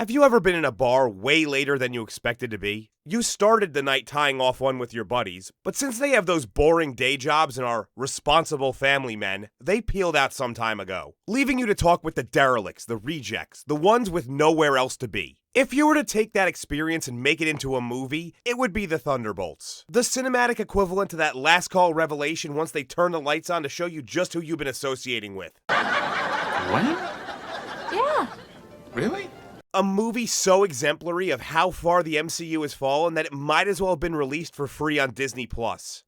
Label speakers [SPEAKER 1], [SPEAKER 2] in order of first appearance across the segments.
[SPEAKER 1] Have you ever been in a bar way later than you expected to be? You started the night tying off one with your buddies, but since they have those boring day jobs and are responsible family men, they peeled out some time ago, leaving you to talk with the derelicts, the rejects, the ones with nowhere else to be. If you were to take that experience and make it into a movie, it would be the Thunderbolts. The cinematic equivalent to that last call revelation once they turn the lights on to show you just who you've been associating with.
[SPEAKER 2] When?
[SPEAKER 3] Yeah.
[SPEAKER 2] Really?
[SPEAKER 1] A movie so exemplary of how far the MCU has fallen that it might as well have been released for free on Disney+.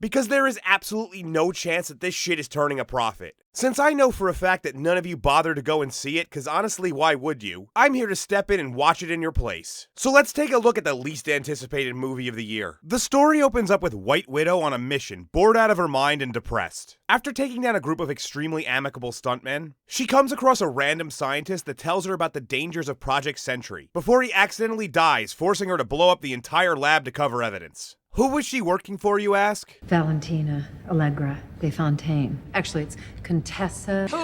[SPEAKER 1] Because there is absolutely no chance that this shit is turning a profit. Since I know for a fact that none of you bother to go and see it, cause honestly, why would you? I'm here to step in and watch it in your place. So let's take a look at the least anticipated movie of the year. The story opens up with White Widow on a mission, bored out of her mind and depressed. After taking down a group of extremely amicable stuntmen, she comes across a random scientist that tells her about the dangers of Project Sentry, before he accidentally dies, forcing her to blow up the entire lab to cover evidence. Who was she working for, you ask?
[SPEAKER 4] Valentina Allegra de Fontaine. Actually, it's Contessa.
[SPEAKER 5] Who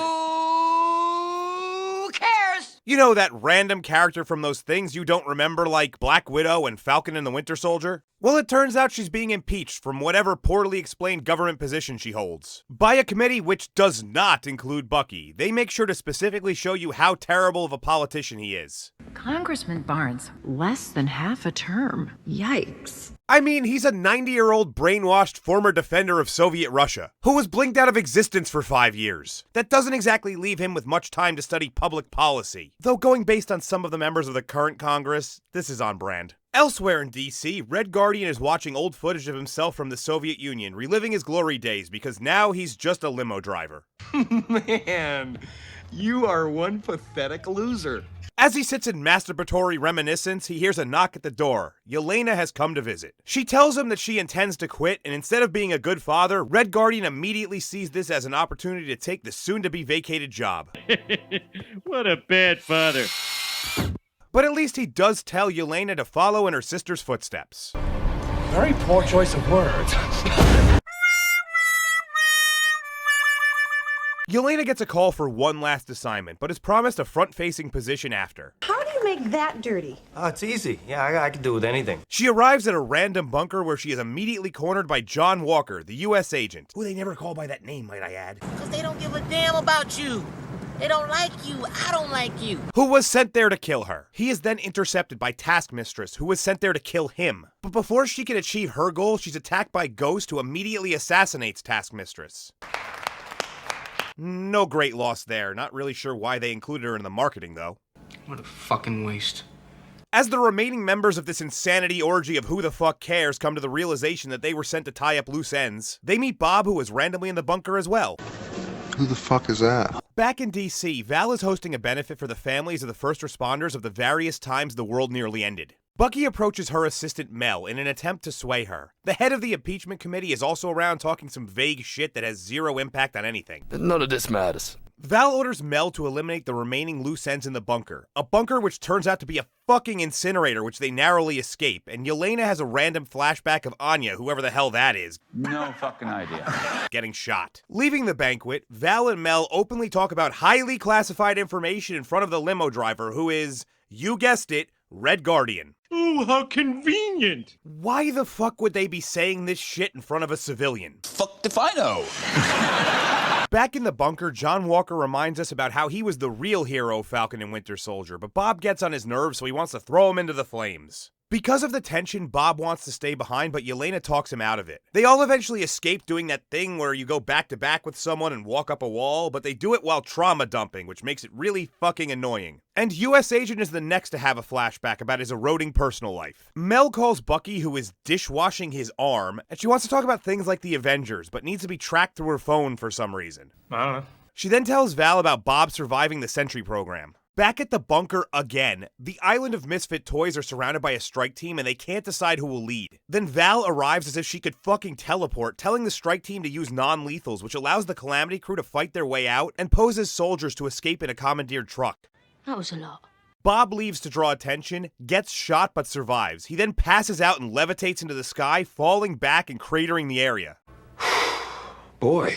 [SPEAKER 5] cares?
[SPEAKER 1] You know, that random character from those things you don't remember, like Black Widow and Falcon and the Winter Soldier? Well, it turns out she's being impeached from whatever poorly explained government position she holds. By a committee which does not include Bucky. They make sure to specifically show you how terrible of a politician he is.
[SPEAKER 6] Congressman Barnes, less than half a term. Yikes.
[SPEAKER 1] I mean, he's a 90-year-old brainwashed former defender of Soviet Russia, who was blinked out of existence for 5 years. That doesn't exactly leave him with much time to study public policy. Though going based on some of the members of the current Congress, this is on brand. Elsewhere in DC, Red Guardian is watching old footage of himself from the Soviet Union, reliving his glory days because now he's just a limo driver.
[SPEAKER 2] Man, you are one pathetic loser.
[SPEAKER 1] As he sits in masturbatory reminiscence, he hears a knock at the door. Yelena has come to visit. She tells him that she intends to quit, and instead of being a good father, Red Guardian immediately sees this as an opportunity to take the soon-to-be vacated job.
[SPEAKER 7] What a bad father.
[SPEAKER 1] But at least he does tell Yelena to follow in her sister's footsteps.
[SPEAKER 8] Very poor choice of words.
[SPEAKER 1] Yelena gets a call for one last assignment, but is promised a front-facing position after.
[SPEAKER 9] How do you make that dirty?
[SPEAKER 10] Oh, it's easy. Yeah, I can do it with anything.
[SPEAKER 1] She arrives at a random bunker where she is immediately cornered by John Walker, the U.S. agent, who they never call by that name, might I add.
[SPEAKER 5] Because they don't give a damn about you. They don't like you. I don't like you.
[SPEAKER 1] Who was sent there to kill her. He is then intercepted by Taskmistress, who was sent there to kill him. But before she can achieve her goal, she's attacked by Ghost, who immediately assassinates Taskmistress. No great loss there. Not really sure why they included her in the marketing, though.
[SPEAKER 2] What a fucking waste.
[SPEAKER 1] As the remaining members of this insanity orgy of who the fuck cares come to the realization that they were sent to tie up loose ends, they meet Bob, who was randomly in the bunker as well.
[SPEAKER 11] Who the fuck is that?
[SPEAKER 1] Back in DC, Val is hosting a benefit for the families of the first responders of the various times the world nearly ended. Bucky approaches her assistant Mel in an attempt to sway her. The head of the impeachment committee is also around talking some vague shit that has zero impact on anything.
[SPEAKER 12] None of this matters.
[SPEAKER 1] Val orders Mel to eliminate the remaining loose ends in the bunker. A bunker which turns out to be a fucking incinerator which they narrowly escape, and Yelena has a random flashback of Anya, whoever the hell that is.
[SPEAKER 13] No fucking idea.
[SPEAKER 1] Getting shot. Leaving the banquet, Val and Mel openly talk about highly classified information in front of the limo driver who is, you guessed it, Red Guardian.
[SPEAKER 7] Ooh, how convenient.
[SPEAKER 1] Why the fuck would they be saying this shit in front of a civilian?
[SPEAKER 13] Fuck if I know.
[SPEAKER 1] Back in the bunker, John Walker reminds us about how he was the real hero of Falcon and Winter Soldier, but Bob gets on his nerves, so he wants to throw him into the flames. Because of the tension, Bob wants to stay behind, but Yelena talks him out of it. They all eventually escape doing that thing where you go back to back with someone and walk up a wall, but they do it while trauma dumping, which makes it really fucking annoying. And US Agent is the next to have a flashback about his eroding personal life. Mel calls Bucky, who is dishwashing his arm, and she wants to talk about things like the Avengers, but needs to be tracked through her phone for some reason. She then tells Val about Bob surviving the Sentry program. Back at the bunker again, the island of misfit toys are surrounded by a strike team and they can't decide who will lead. Then Val arrives as if she could fucking teleport, telling the strike team to use non-lethals, which allows the Calamity crew to fight their way out and pose as soldiers to escape in a commandeered truck.
[SPEAKER 3] That was a lot.
[SPEAKER 1] Bob leaves to draw attention, gets shot but survives. He then passes out and levitates into the sky, falling back and cratering the area.
[SPEAKER 14] Boy,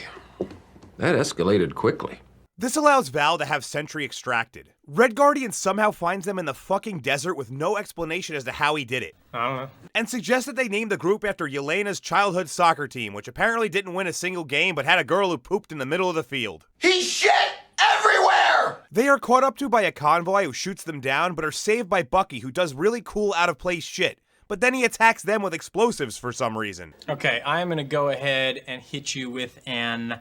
[SPEAKER 14] that escalated quickly.
[SPEAKER 1] This allows Val to have Sentry extracted. Red Guardian somehow finds them in the fucking desert with no explanation as to how he did it.
[SPEAKER 10] I don't know.
[SPEAKER 1] And suggests that they name the group after Yelena's childhood soccer team, which apparently didn't win a single game but had a girl who pooped in the middle of the field.
[SPEAKER 2] He's shit everywhere!
[SPEAKER 1] They are caught up to by a convoy who shoots them down, but are saved by Bucky, who does really cool out-of-place shit. But then he attacks them with explosives for some reason.
[SPEAKER 9] Okay, I'm gonna go ahead and hit you with I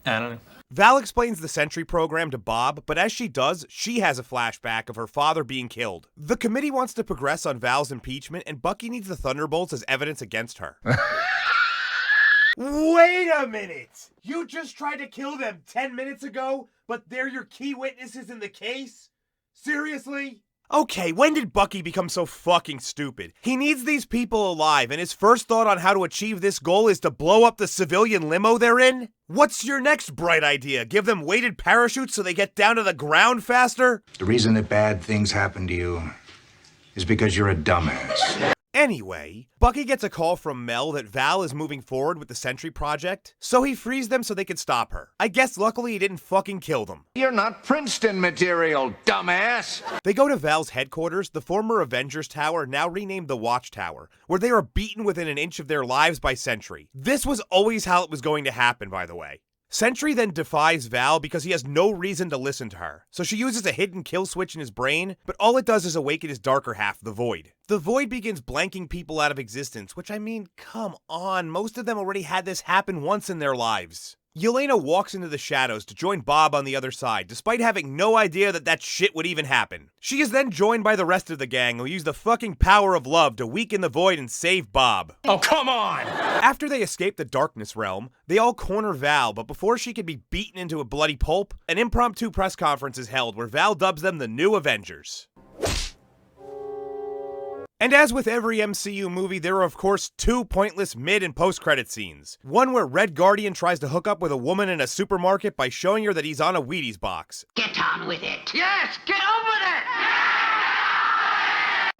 [SPEAKER 9] don't know.
[SPEAKER 1] Val explains the Sentry program to Bob, but as she does, she has a flashback of her father being killed. The committee wants to progress on Val's impeachment, and Bucky needs the Thunderbolts as evidence against her. Wait a minute! You just tried to kill them 10 minutes ago, but they're your key witnesses in the case? Seriously? Okay, when did Bucky become so fucking stupid? He needs these people alive, and his first thought on how to achieve this goal is to blow up the civilian limo they're in? What's your next bright idea? Give them weighted parachutes so they get down to the ground faster?
[SPEAKER 12] The reason that bad things happen to you is because you're a dumbass.
[SPEAKER 1] Anyway, Bucky gets a call from Mel that Val is moving forward with the Sentry project, so he frees them so they can stop her. I guess luckily he didn't fucking kill them.
[SPEAKER 13] You're not Princeton material, dumbass!
[SPEAKER 1] They go to Val's headquarters, the former Avengers Tower, now renamed the Watchtower, where they are beaten within an inch of their lives by Sentry. This was always how it was going to happen, by the way. Sentry then defies Val because he has no reason to listen to her, so she uses a hidden kill switch in his brain, but all it does is awaken his darker half, the Void. The Void begins blanking people out of existence, which I mean, come on, most of them already had this happen once in their lives. Yelena walks into the shadows to join Bob on the other side, despite having no idea that that shit would even happen. She is then joined by the rest of the gang, who use the fucking power of love to weaken the Void and save Bob.
[SPEAKER 9] Oh, come on!
[SPEAKER 1] After they escape the Darkness Realm, they all corner Val, but before she can be beaten into a bloody pulp, an impromptu press conference is held where Val dubs them the new Avengers. And as with every MCU movie, there are of course two pointless mid and post-credit scenes. One where Red Guardian tries to hook up with a woman in a supermarket by showing her that he's on a Wheaties box.
[SPEAKER 5] Get on with it.
[SPEAKER 13] Yes, get on with it!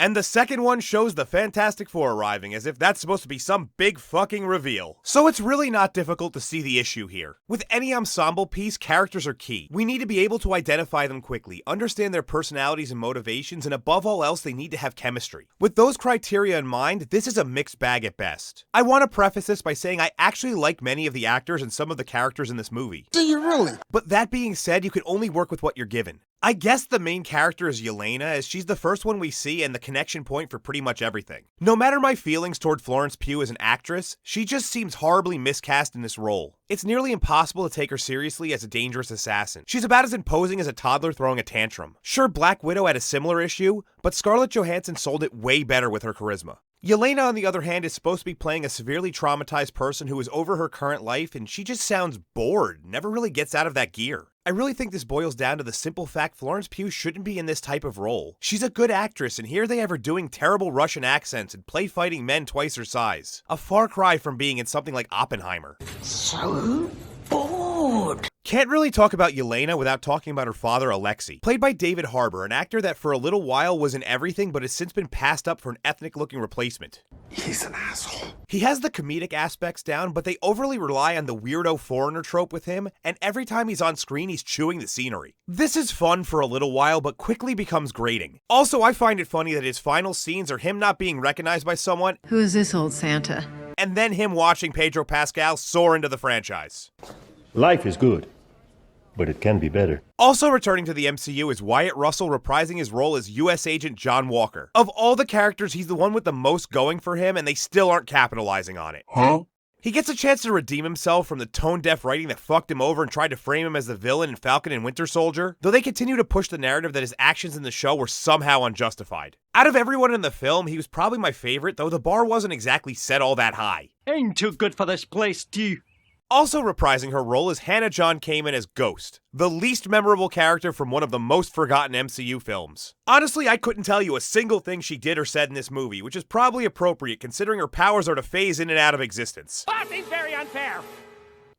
[SPEAKER 1] And the second one shows the Fantastic Four arriving, as if that's supposed to be some big fucking reveal. So it's really not difficult to see the issue here. With any ensemble piece, characters are key. We need to be able to identify them quickly, understand their personalities and motivations, and above all else, they need to have chemistry. With those criteria in mind, this is a mixed bag at best. I want to preface this by saying I actually like many of the actors and some of the characters in this movie.
[SPEAKER 2] Do you really?
[SPEAKER 1] But that being said, you can only work with what you're given. I guess the main character is Yelena, as she's the first one we see and the connection point for pretty much everything. No matter my feelings toward Florence Pugh as an actress, she just seems horribly miscast in this role. It's nearly impossible to take her seriously as a dangerous assassin. She's about as imposing as a toddler throwing a tantrum. Sure, Black Widow had a similar issue, but Scarlett Johansson sold it way better with her charisma. Yelena, on the other hand, is supposed to be playing a severely traumatized person who is over her current life, and she just sounds bored, never really gets out of that gear. I really think this boils down to the simple fact Florence Pugh shouldn't be in this type of role. She's a good actress, and here they have her doing terrible Russian accents and play fighting men twice her size. A far cry from being in something like Oppenheimer.
[SPEAKER 5] So bored.
[SPEAKER 1] Can't really talk about Yelena without talking about her father, Alexei. Played by David Harbour, an actor that for a little while was in everything but has since been passed up for an ethnic-looking replacement.
[SPEAKER 2] He's an asshole.
[SPEAKER 1] He has the comedic aspects down, but they overly rely on the weirdo foreigner trope with him, and every time he's on screen, he's chewing the scenery. This is fun for a little while, but quickly becomes grating. Also, I find it funny that his final scenes are him not being recognized by someone,
[SPEAKER 4] Who is this old Santa?
[SPEAKER 1] and then him watching Pedro Pascal soar into the franchise.
[SPEAKER 7] Life is good, but it can be better.
[SPEAKER 1] Also returning to the MCU is Wyatt Russell reprising his role as US Agent John Walker. Of all the characters, he's the one with the most going for him, and they still aren't capitalizing on it.
[SPEAKER 2] Huh?
[SPEAKER 1] He gets a chance to redeem himself from the tone-deaf writing that fucked him over and tried to frame him as the villain in Falcon and Winter Soldier, though they continue to push the narrative that his actions in the show were somehow unjustified. Out of everyone in the film, he was probably my favorite, though the bar wasn't exactly set all that high.
[SPEAKER 7] Ain't too good for this place, Stu.
[SPEAKER 1] Also reprising her role is Hannah John Kamen as Ghost, the least memorable character from one of the most forgotten MCU films. Honestly, I couldn't tell you a single thing she did or said in this movie, which is probably appropriate considering her powers are to phase in and out of existence.
[SPEAKER 7] That is very unfair.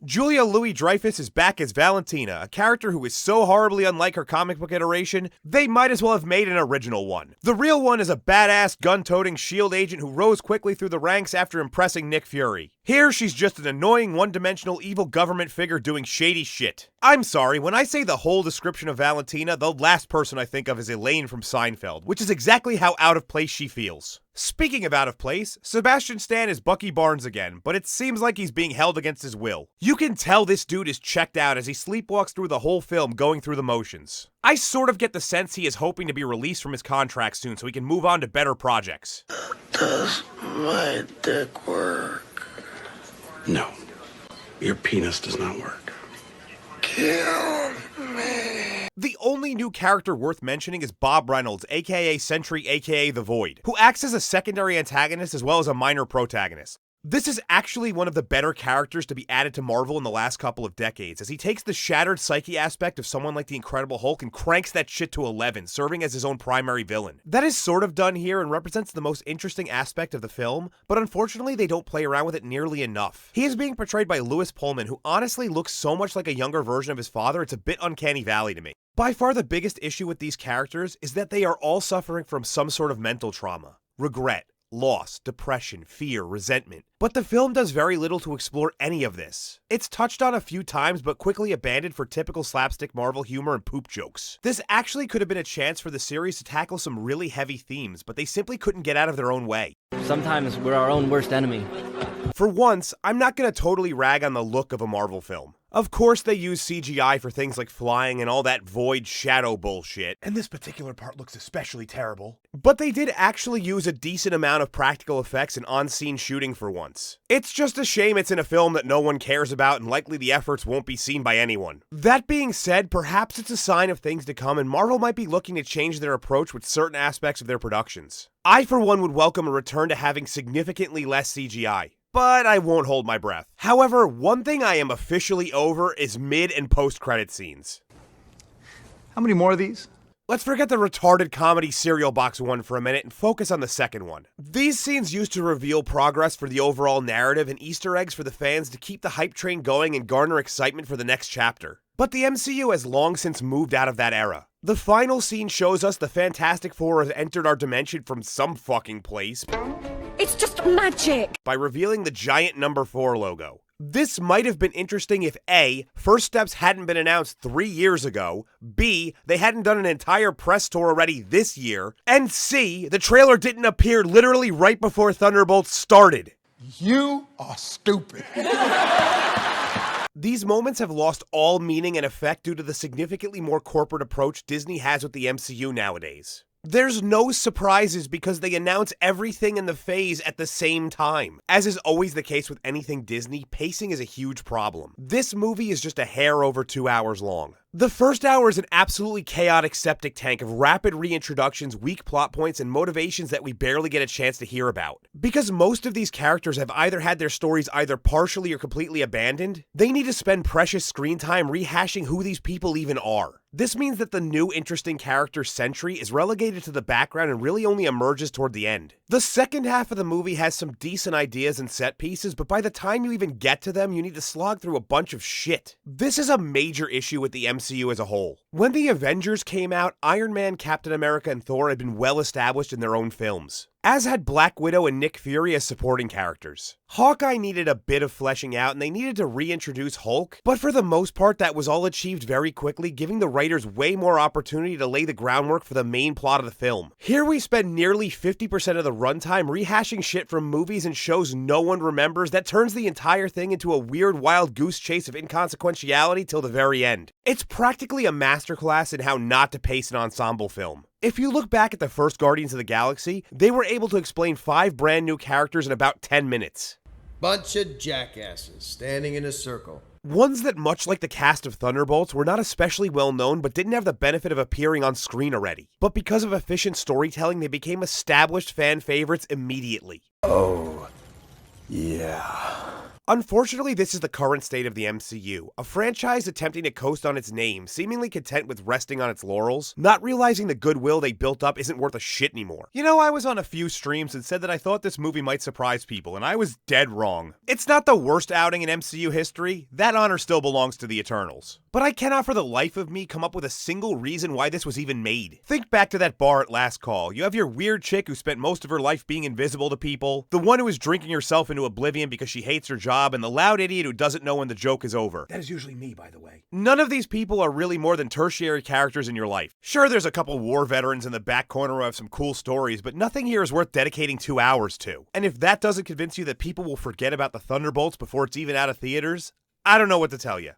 [SPEAKER 1] Julia Louis-Dreyfus is back as Valentina, a character who is so horribly unlike her comic book iteration, they might as well have made an original one. The real one is a badass gun-toting S.H.I.E.L.D. agent who rose quickly through the ranks after impressing Nick Fury. Here, she's just an annoying, one-dimensional evil government figure doing shady shit. I'm sorry, when I say the whole description of Valentina, the last person I think of is Elaine from Seinfeld, which is exactly how out of place she feels. Speaking of out of place, Sebastian Stan is Bucky Barnes again, but it seems like he's being held against his will. You can tell this dude is checked out as he sleepwalks through the whole film going through the motions. I sort of get the sense he is hoping to be released from his contract soon so he can move on to better projects.
[SPEAKER 2] Does my dick work?
[SPEAKER 14] No. Your penis does not work.
[SPEAKER 2] Kill me.
[SPEAKER 1] The only new character worth mentioning is Bob Reynolds, aka Sentry, aka The Void, who acts as a secondary antagonist as well as a minor protagonist. This is actually one of the better characters to be added to Marvel in the last couple of decades, as he takes the shattered psyche aspect of someone like the Incredible Hulk and cranks that shit to 11, serving as his own primary villain. That is sort of done here and represents the most interesting aspect of the film, but unfortunately they don't play around with it nearly enough. He is being portrayed by Louis Pullman, who honestly looks so much like a younger version of his father, it's a bit uncanny valley to me. By far the biggest issue with these characters is that they are all suffering from some sort of mental trauma, regret, loss, depression, fear, resentment. But the film does very little to explore any of this. It's touched on a few times but quickly abandoned for typical slapstick Marvel humor and poop jokes. This actually could have been a chance for the series to tackle some really heavy themes, but they simply couldn't get out of their own way.
[SPEAKER 15] Sometimes we're our own worst enemy.
[SPEAKER 1] For once, I'm not gonna totally rag on the look of a Marvel film. Of course they use CGI for things like flying and all that void shadow bullshit, and this particular part looks especially terrible. But they did actually use a decent amount of practical effects and on-scene shooting for once. It's just a shame it's in a film that no one cares about and likely the efforts won't be seen by anyone. That being said, perhaps it's a sign of things to come and Marvel might be looking to change their approach with certain aspects of their productions. I for one would welcome a return to having significantly less CGI. But I won't hold my breath. However, one thing I am officially over is mid and post-credit scenes.
[SPEAKER 12] How many more of these?
[SPEAKER 1] Let's forget the retarded comedy cereal box one for a minute and focus on the second one. These scenes used to reveal progress for the overall narrative and Easter eggs for the fans to keep the hype train going and garner excitement for the next chapter. But the MCU has long since moved out of that era. The final scene shows us the Fantastic Four has entered our dimension from some fucking place.
[SPEAKER 3] It's just magic!
[SPEAKER 1] By revealing the giant number 4 logo. This might have been interesting if A, first steps hadn't been announced 3 years ago, B, they hadn't done an entire press tour already this year, and C, the trailer didn't appear literally right before Thunderbolts started.
[SPEAKER 2] You are stupid.
[SPEAKER 1] These moments have lost all meaning and effect due to the significantly more corporate approach Disney has with the MCU nowadays. There's no surprises because they announce everything in the phase at the same time. As is always the case with anything Disney, pacing is a huge problem. This movie is just a hair over 2 hours long. The first hour is an absolutely chaotic septic tank of rapid reintroductions, weak plot points, and motivations that we barely get a chance to hear about. Because most of these characters have either had their stories either partially or completely abandoned, they need to spend precious screen time rehashing who these people even are. This means that the new interesting character Sentry is relegated to the background and really only emerges toward the end. The second half of the movie has some decent ideas and set pieces, but by the time you even get to them, you need to slog through a bunch of shit. This is a major issue with the MCU as a whole. When the Avengers came out, Iron Man, Captain America, and Thor had been well established in their own films, as had Black Widow and Nick Fury as supporting characters. Hawkeye needed a bit of fleshing out and they needed to reintroduce Hulk, but for the most part that was all achieved very quickly, giving the writers way more opportunity to lay the groundwork for the main plot of the film. Here we spend nearly 50% of the runtime rehashing shit from movies and shows no one remembers that turns the entire thing into a weird wild goose chase of inconsequentiality till the very end. It's practically a masterclass in how not to pace an ensemble film. If you look back at the first Guardians of the Galaxy, they were able to explain 5 brand new characters in about 10 minutes.
[SPEAKER 16] Bunch of jackasses standing in a circle.
[SPEAKER 1] Ones that, much like the cast of Thunderbolts, were not especially well known but didn't have the benefit of appearing on screen already. But because of efficient storytelling, they became established fan favorites immediately.
[SPEAKER 2] Oh, yeah.
[SPEAKER 1] Unfortunately, this is the current state of the MCU, a franchise attempting to coast on its name, seemingly content with resting on its laurels, not realizing the goodwill they built up isn't worth a shit anymore. You know, I was on a few streams and said that I thought this movie might surprise people, and I was dead wrong. It's not the worst outing in MCU history, that honor still belongs to the Eternals. But I cannot for the life of me come up with a single reason why this was even made. Think back to that bar at Last Call. You have your weird chick who spent most of her life being invisible to people, the one who is drinking herself into oblivion because she hates her job, and the loud idiot who doesn't know when the joke is over.
[SPEAKER 8] That is usually me, by the way.
[SPEAKER 1] None of these people are really more than tertiary characters in your life. Sure, there's a couple war veterans in the back corner who have some cool stories, but nothing here is worth dedicating 2 hours to. And if that doesn't convince you that people will forget about the Thunderbolts before it's even out of theaters, I don't know what to tell you.